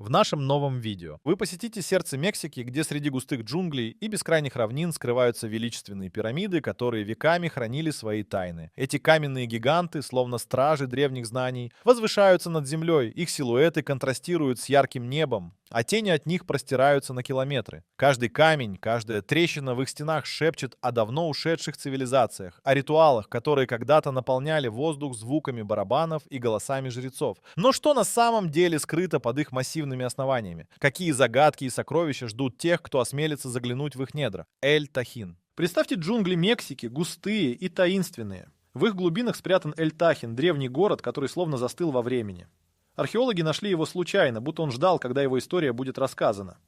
В нашем новом видео вы посетите сердце Мексики, где среди густых джунглей и бескрайних равнин скрываются величественные пирамиды, которые веками хранили свои тайны. Эти каменные гиганты, словно стражи древних знаний, возвышаются над землей, их силуэты контрастируют с ярким небом, а тени от них простираются на километры. Каждый камень, каждая трещина в их стенах шепчет о давно ушедших цивилизациях, о ритуалах, которые когда-то наполняли воздух звуками барабанов и голосами жрецов. Но что на самом деле скрыто под их массивными основаниями? Какие загадки и сокровища ждут тех, кто осмелится заглянуть в их недра? Эль-Тахин. Представьте джунгли Мексики, густые и таинственные. В их глубинах спрятан Эль-Тахин, древний город, который словно застыл во времени. Археологи нашли его случайно, будто он ждал, когда его история будет рассказана.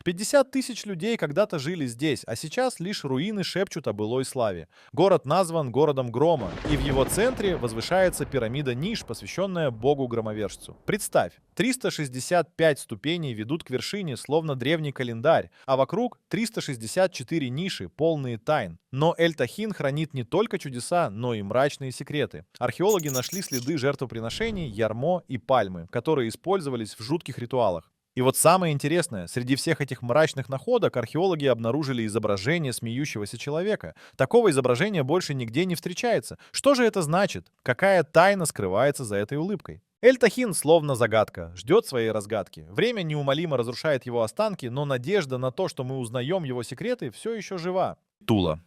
50 тысяч людей когда-то жили здесь, а сейчас лишь руины шепчут о былой славе. Город назван городом грома, и в его центре возвышается пирамида Ниш, посвященная богу-громовержцу. Представь, 365 ступеней ведут к вершине, словно древний календарь, а вокруг 364 ниши, полные тайн. Но Эль-Тахин хранит не только чудеса, но и мрачные секреты. Археологи нашли следы жертвоприношений, ярмо и пальмы, которые использовались в жутких ритуалах. И вот самое интересное, среди всех этих мрачных находок археологи обнаружили изображение смеющегося человека. Такого изображения больше нигде не встречается. Что же это значит? Какая тайна скрывается за этой улыбкой? Эль-Тахин словно загадка, ждет своей разгадки. Время неумолимо разрушает его останки, но надежда на то, что мы узнаем его секреты, все еще жива. Тула.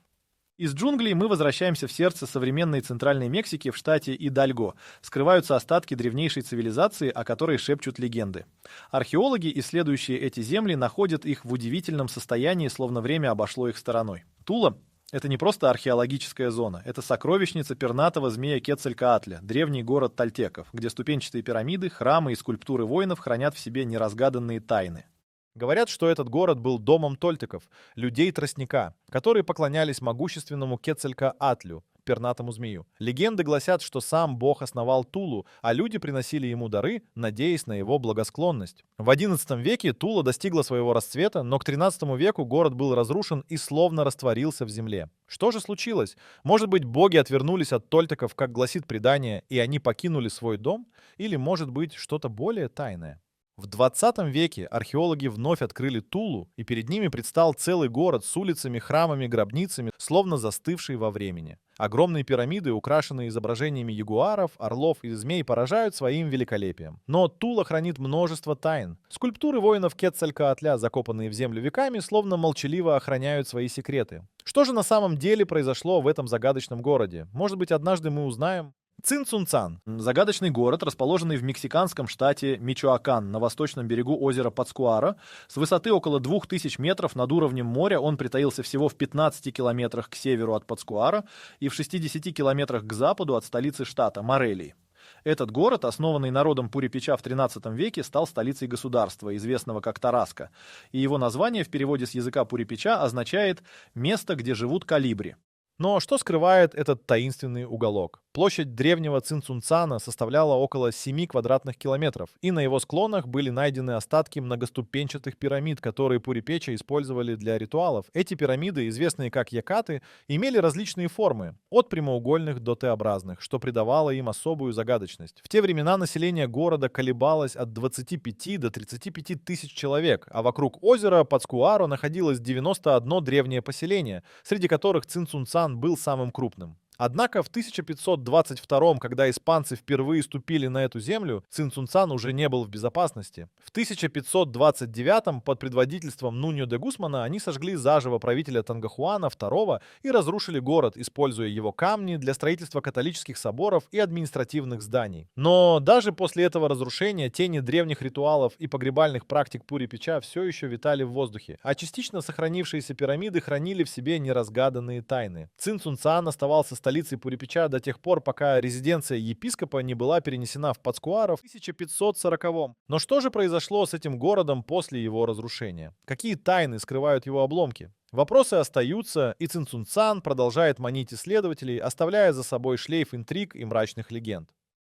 Из джунглей мы возвращаемся в сердце современной Центральной Мексики в штате Идальго. Скрываются остатки древнейшей цивилизации, о которой шепчут легенды. Археологи, исследующие эти земли, находят их в удивительном состоянии, словно время обошло их стороной. Тула — это не просто археологическая зона, это сокровищница пернатого змея Кецалькоатля, древний город тольтеков, где ступенчатые пирамиды, храмы и скульптуры воинов хранят в себе неразгаданные тайны. Говорят, что этот город был домом тольтеков, людей-тростника, которые поклонялись могущественному Кецалькоатлю, пернатому змею. Легенды гласят, что сам бог основал Тулу, а люди приносили ему дары, надеясь на его благосклонность. В XI веке Тула достигла своего расцвета, но к XIII веку город был разрушен и словно растворился в земле. Что же случилось? Может быть, боги отвернулись от тольтеков, как гласит предание, и они покинули свой дом? Или, может быть, что-то более тайное? В 20 веке археологи вновь открыли Тулу, и перед ними предстал целый город с улицами, храмами, гробницами, словно застывший во времени. Огромные пирамиды, украшенные изображениями ягуаров, орлов и змей, поражают своим великолепием. Но Тула хранит множество тайн. Скульптуры воинов Кецалькоатля, закопанные в землю веками, словно молчаливо охраняют свои секреты. Что же на самом деле произошло в этом загадочном городе? Может быть, однажды мы узнаем? Цинцунцан. Загадочный город, расположенный в мексиканском штате Мичоакан на восточном берегу озера Пацкуара. С высоты около 2000 метров над уровнем моря он притаился всего в 15 километрах к северу от Пацкуара и в 60 километрах к западу от столицы штата Морелии. Этот город, основанный народом Пурипеча в XIII веке, стал столицей государства, известного как Тараско, и его название в переводе с языка Пурипеча означает «место, где живут калибри». Но что скрывает этот таинственный уголок? Площадь древнего Цинцунцана составляла около 7 квадратных километров, и на его склонах были найдены остатки многоступенчатых пирамид, которые пурипечи использовали для ритуалов. Эти пирамиды, известные как якаты, имели различные формы, от прямоугольных до Т-образных, что придавало им особую загадочность. В те времена население города колебалось от 25 до 35 тысяч человек, а вокруг озера Пацкуаро находилось 91 древнее поселение, среди которых Цинцунцан был самым крупным. Однако в 1522, когда испанцы впервые ступили на эту землю, Цинцунцан уже не был в безопасности. В 1529 под предводительством Нуньо де Гусмана они сожгли заживо правителя Тангахуана II и разрушили город, используя его камни для строительства католических соборов и административных зданий. Но даже после этого разрушения тени древних ритуалов и погребальных практик Пурипеча все еще витали в воздухе, а частично сохранившиеся пирамиды хранили в себе неразгаданные тайны. Цинцунцан оставался столицей Пурипеча до тех пор, пока резиденция епископа не была перенесена в Пацкуаро в 1540-м. Но что же произошло с этим городом после его разрушения? Какие тайны скрывают его обломки? Вопросы остаются, и Цинцунцан продолжает манить исследователей, оставляя за собой шлейф интриг и мрачных легенд.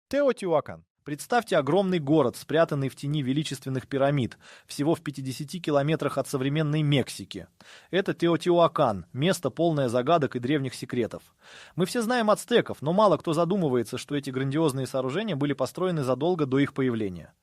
Теотиуакан. Представьте огромный город, спрятанный в тени величественных пирамид, всего в 50 километрах от современной Мексики. Это Теотиуакан, место полное загадок и древних секретов. Мы все знаем ацтеков, но мало кто задумывается, что эти грандиозные сооружения были построены задолго до их появления.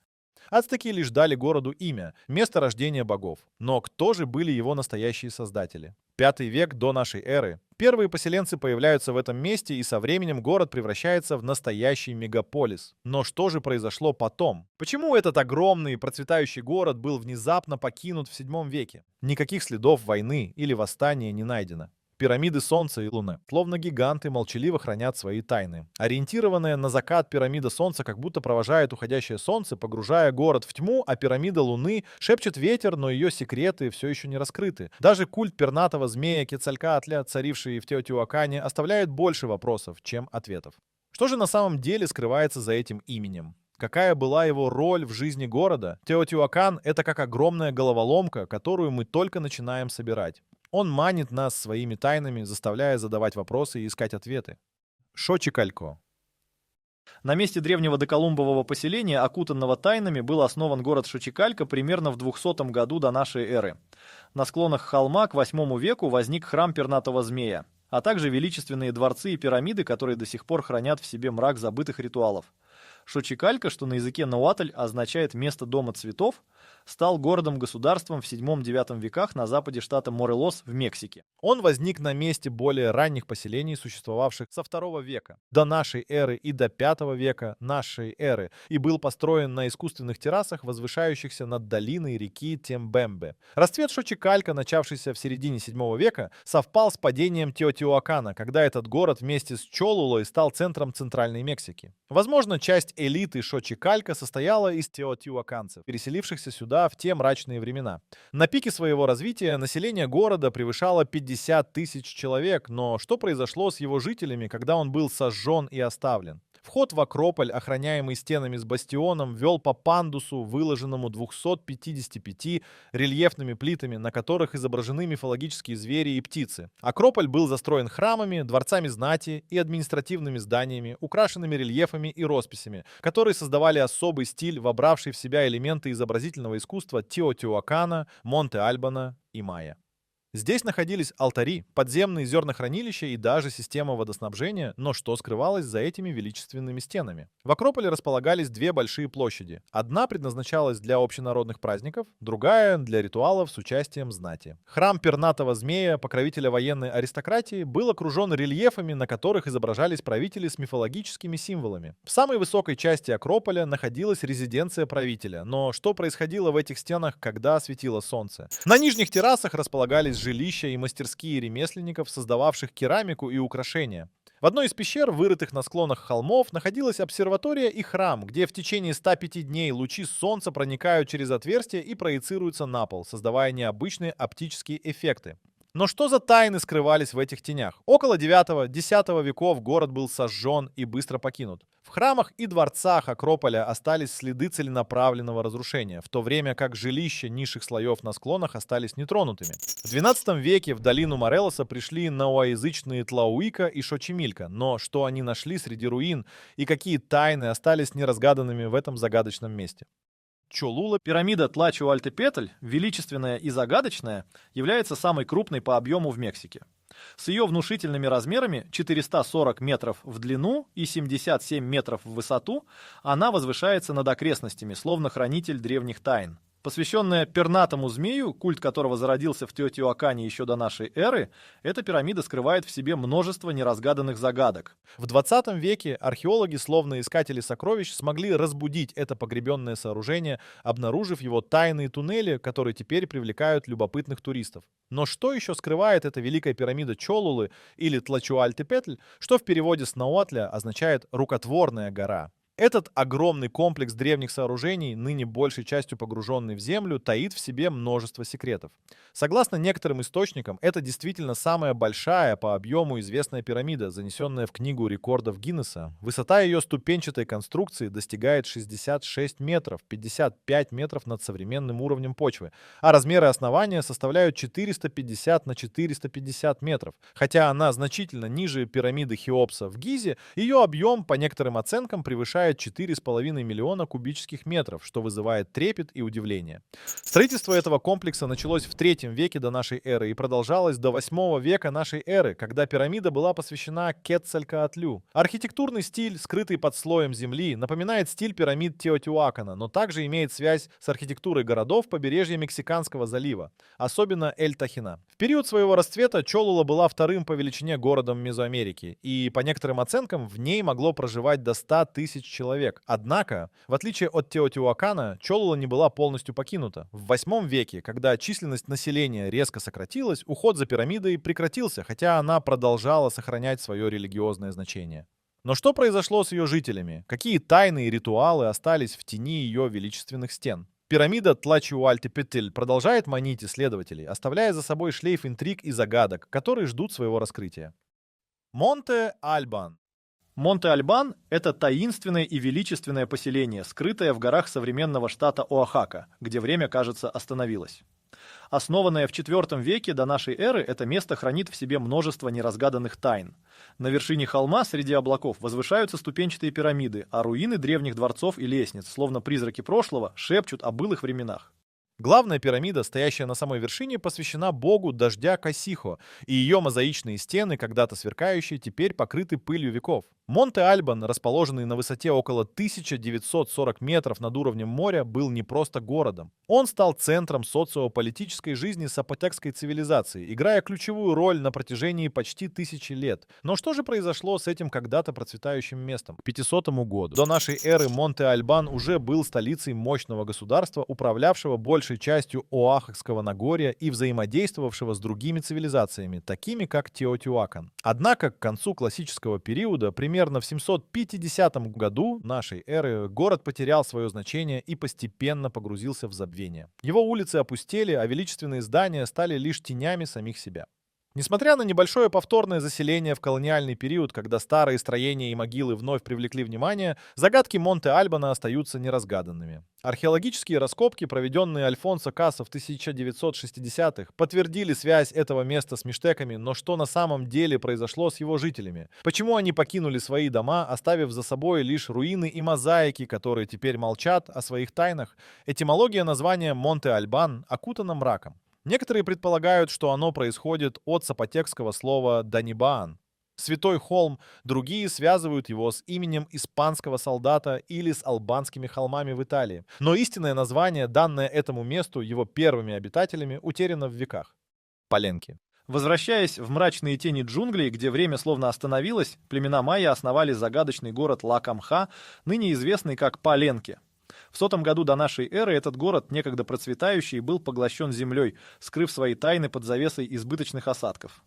Ацтеки лишь дали городу имя, место рождения богов. Но кто же были его настоящие создатели? Пятый век до нашей эры. Первые поселенцы появляются в этом месте, и со временем город превращается в настоящий мегаполис. Но что же произошло потом? Почему этот огромный процветающий город был внезапно покинут в VII веке? Никаких следов войны или восстания не найдено. Пирамиды Солнца и Луны, словно гиганты, молчаливо хранят свои тайны. Ориентированная на закат пирамида Солнца как будто провожает уходящее Солнце, погружая город в тьму, а пирамида Луны шепчет ветер, но ее секреты все еще не раскрыты. Даже культ пернатого змея Кецалькаатля, царивший в Теотиуакане, оставляет больше вопросов, чем ответов. Что же на самом деле скрывается за этим именем? Какая была его роль в жизни города? Теотиуакан — это как огромная головоломка, которую мы только начинаем собирать. Он манит нас своими тайнами, заставляя задавать вопросы и искать ответы. Шочикалько. На месте древнего доколумбового поселения, окутанного тайнами, был основан город Шочикалько примерно в 200 году до нашей эры. На склонах холма к 8 веку возник храм пернатого змея, а также величественные дворцы и пирамиды, которые до сих пор хранят в себе мрак забытых ритуалов. Шочикалько, что на языке науатль означает «место дома цветов», стал городом-государством в VII-IX веках на западе штата Морелос в Мексике. Он возник на месте более ранних поселений, существовавших со II века до нашей эры и до V века нашей эры, и был построен на искусственных террасах, возвышающихся над долиной реки Тембембе. Расцвет Шочикалько, начавшийся в середине VII века, совпал с падением Теотиуакана, когда этот город вместе с Чолулой стал центром Центральной Мексики. Возможно, часть элиты Шочикалько состояла из теотиуаканцев, переселившихся сюда в те мрачные времена. На пике своего развития население города превышало 50 тысяч человек, но что произошло с его жителями, когда он был сожжен и оставлен? Вход в Акрополь, охраняемый стенами с бастионом, вел по пандусу, выложенному 255 рельефными плитами, на которых изображены мифологические звери и птицы. Акрополь был застроен храмами, дворцами знати и административными зданиями, украшенными рельефами и росписями, которые создавали особый стиль, вобравший в себя элементы изобразительного искусства Теотиуакана, Монте-Альбано и Майя. Здесь находились алтари, подземные зернохранилища и даже система водоснабжения, но что скрывалось за этими величественными стенами? В Акрополе располагались две большие площади. Одна предназначалась для общенародных праздников, другая — для ритуалов с участием знати. Храм пернатого змея, покровителя военной аристократии, был окружен рельефами, на которых изображались правители с мифологическими символами. В самой высокой части Акрополя находилась резиденция правителя, но что происходило в этих стенах, когда светило солнце? На нижних террасах располагались жилища и мастерские ремесленников, создававших керамику и украшения. В одной из пещер, вырытых на склонах холмов, находилась обсерватория и храм, где в течение 105 дней лучи солнца проникают через отверстия и проецируются на пол, создавая необычные оптические эффекты. Но что за тайны скрывались в этих тенях? Около 9-10 веков город был сожжен и быстро покинут. В храмах и дворцах Акрополя остались следы целенаправленного разрушения, в то время как жилища низших слоев на склонах остались нетронутыми. В XII веке в долину Морелоса пришли ноаязычные Тлауика и Шочемилька, но что они нашли среди руин и какие тайны остались неразгаданными в этом загадочном месте? Чолула, пирамида Тлачуальтепетль, величественная и загадочная, является самой крупной по объему в Мексике. С ее внушительными размерами 440 метров в длину и 77 метров в высоту она возвышается над окрестностями, словно хранитель древних тайн. Посвященная пернатому змею, культ которого зародился в Теотиуакане еще до нашей эры, эта пирамида скрывает в себе множество неразгаданных загадок. В 20 веке археологи, словно искатели сокровищ, смогли разбудить это погребенное сооружение, обнаружив его тайные туннели, которые теперь привлекают любопытных туристов. Но что еще скрывает эта великая пирамида Чолулы или Тлачуальтепетль, что в переводе с науатля означает «рукотворная гора»? Этот огромный комплекс древних сооружений, ныне большей частью погруженный в землю, таит в себе множество секретов. Согласно некоторым источникам, это действительно самая большая по объему известная пирамида, занесенная в Книгу рекордов Гиннесса. Высота ее ступенчатой конструкции достигает 66 метров, 55 метров над современным уровнем почвы, а размеры основания составляют 450 на 450 метров. Хотя она значительно ниже пирамиды Хеопса в Гизе, ее объем, по некоторым оценкам, превышает 4,5 миллиона кубических метров, что вызывает трепет и удивление. Строительство этого комплекса началось в III веке до нашей эры и продолжалось до VIII века нашей эры, когда пирамида была посвящена Кецалькаатлю. Архитектурный стиль, скрытый под слоем земли, напоминает стиль пирамид Теотиуакана, но также имеет связь с архитектурой городов побережья Мексиканского залива, особенно Эль-Тахина. В период своего расцвета Чолула была вторым по величине городом Мезоамерики, и по некоторым оценкам в ней могло проживать до 100 тысяч человек. Однако, в отличие от Теотиуакана, Чолула не была полностью покинута. В VIII веке, когда численность населения резко сократилась, уход за пирамидой прекратился, хотя она продолжала сохранять свое религиозное значение. Но что произошло с ее жителями? Какие тайны и ритуалы остались в тени ее величественных стен? Пирамида Тлачуальтепетель продолжает манить исследователей, оставляя за собой шлейф интриг и загадок, которые ждут своего раскрытия. Монте-Альбан. Монте-Альбан — это таинственное и величественное поселение, скрытое в горах современного штата Оахака, где время, кажется, остановилось. Основанное в IV веке до нашей эры, это место хранит в себе множество неразгаданных тайн. На вершине холма среди облаков возвышаются ступенчатые пирамиды, а руины древних дворцов и лестниц, словно призраки прошлого, шепчут о былых временах. Главная пирамида, стоящая на самой вершине, посвящена богу дождя Касихо, и ее мозаичные стены, когда-то сверкающие, теперь покрыты пылью веков. Монте-Альбан, расположенный на высоте около 1940 метров над уровнем моря, был не просто городом. Он стал центром социополитической жизни сапотекской цивилизации, играя ключевую роль на протяжении почти 1000 лет. Но что же произошло с этим когда-то процветающим местом? К 500 году до нашей эры Монте-Альбан уже был столицей мощного государства, управлявшего большей частью Оахакского Нагорья и взаимодействовавшего с другими цивилизациями, такими как Теотиуакан. Однако к концу классического периода, примерно в 750 году нашей эры, город потерял свое значение и постепенно погрузился в забвение. Его улицы опустели, а величественные здания стали лишь тенями самих себя. Несмотря на небольшое повторное заселение в колониальный период, когда старые строения и могилы вновь привлекли внимание, загадки Монте-Альбана остаются неразгаданными. Археологические раскопки, проведенные Альфонсо Касо в 1960-х, подтвердили связь этого места с мixтеками, но что на самом деле произошло с его жителями? Почему они покинули свои дома, оставив за собой лишь руины и мозаики, которые теперь молчат о своих тайнах? Этимология названия Монте-Альбан окутана мраком. Некоторые предполагают, что оно происходит от сапотекского слова «данибаан» — «святой холм», другие связывают его с именем испанского солдата или с албанскими холмами в Италии. Но истинное название, данное этому месту его первыми обитателями, утеряно в веках. Паленки. Возвращаясь в мрачные тени джунглей, где время словно остановилось, племена майя основали загадочный город Ла-Камха, ныне известный как Паленки. В 100 году до нашей эры этот город, некогда процветающий, был поглощен землей, скрыв свои тайны под завесой избыточных осадков.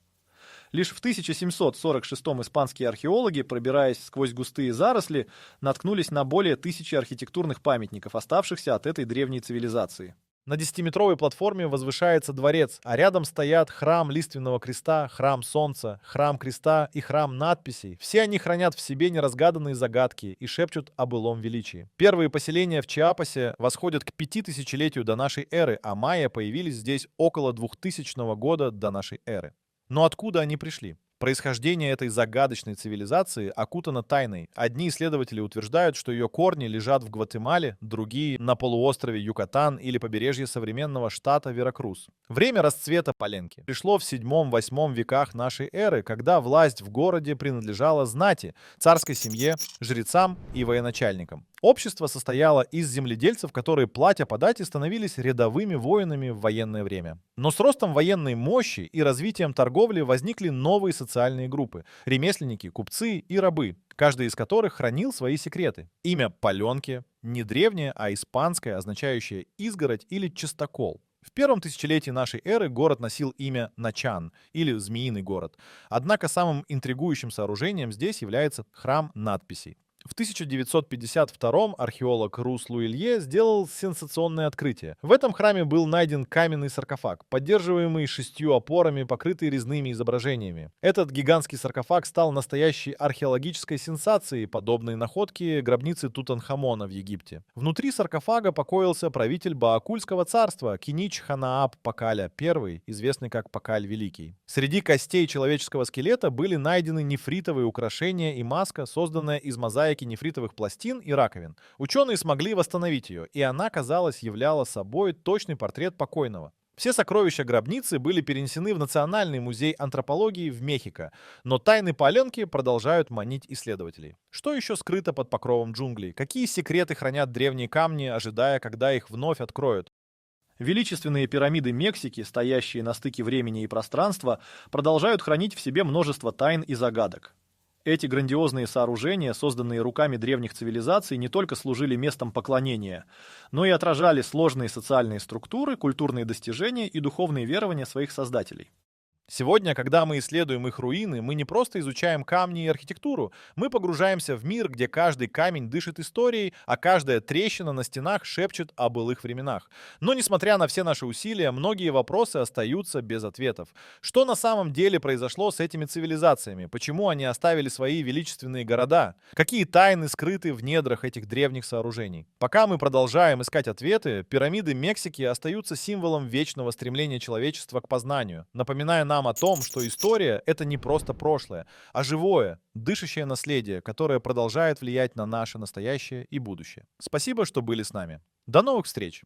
Лишь в 1746-м испанские археологи, пробираясь сквозь густые заросли, наткнулись на более 1000 архитектурных памятников, оставшихся от этой древней цивилизации. На 10-метровой платформе возвышается дворец, а рядом стоят храм лиственного креста, храм солнца, храм креста и храм надписей. Все они хранят в себе неразгаданные загадки и шепчут о былом величии. Первые поселения в Чиапасе восходят к 5000-летию до нашей эры, а майя появились здесь около 2000 года до нашей эры. Но откуда они пришли? Происхождение этой загадочной цивилизации окутано тайной. Одни исследователи утверждают, что ее корни лежат в Гватемале, другие — на полуострове Юкатан или побережье современного штата Веракрус. Время расцвета Паленки пришло в VII-VIII веках нашей эры, когда власть в городе принадлежала знати, царской семье, жрецам и военачальникам. Общество состояло из земледельцев, которые, платя подати, становились рядовыми воинами в военное время. Но с ростом военной мощи и развитием торговли возникли новые социальные группы – ремесленники, купцы и рабы, каждый из которых хранил свои секреты. Имя Паленки не древнее, а испанское, означающее «изгородь» или «чистокол». В первом тысячелетии нашей эры город носил имя Начан, или Змеиный город. Однако самым интригующим сооружением здесь является храм надписей. В 1952-м археолог Рус Луилье сделал сенсационное открытие. В этом храме был найден каменный саркофаг, поддерживаемый 6 опорами, покрытый резными изображениями. Этот гигантский саркофаг стал настоящей археологической сенсацией, подобной находке гробницы Тутанхамона в Египте. Внутри саркофага покоился правитель Баакульского царства Кинич Ханаап Пакаля I, известный как Пакаль Великий. Среди костей человеческого скелета были найдены нефритовые украшения и маска, созданная из мозаики мозаики нефритовых пластин и раковин. Ученые смогли восстановить ее, и она, казалось, являла собой точный портрет покойного. Все сокровища гробницы были перенесены в Национальный музей антропологии в Мехико, но тайны Паленки продолжают манить исследователей. Что еще скрыто под покровом джунглей? Какие секреты хранят древние камни, ожидая, когда их вновь откроют? Величественные пирамиды Мексики, стоящие на стыке времени и пространства, продолжают хранить в себе множество тайн и загадок. Эти грандиозные сооружения, созданные руками древних цивилизаций, не только служили местом поклонения, но и отражали сложные социальные структуры, культурные достижения и духовные верования своих создателей. Сегодня, когда мы исследуем их руины, мы не просто изучаем камни и архитектуру, мы погружаемся в мир, где каждый камень дышит историей, а каждая трещина на стенах шепчет о былых временах. Но несмотря на все наши усилия, многие вопросы остаются без ответов. Что на самом деле произошло с этими цивилизациями? Почему они оставили свои величественные города? Какие тайны скрыты в недрах этих древних сооружений? Пока мы продолжаем искать ответы, пирамиды Мексики остаются символом вечного стремления человечества к познанию, напоминая нам о том, что история — это не просто прошлое, а живое, дышащее наследие, которое продолжает влиять на наше настоящее и будущее. Спасибо, что были с нами. До новых встреч!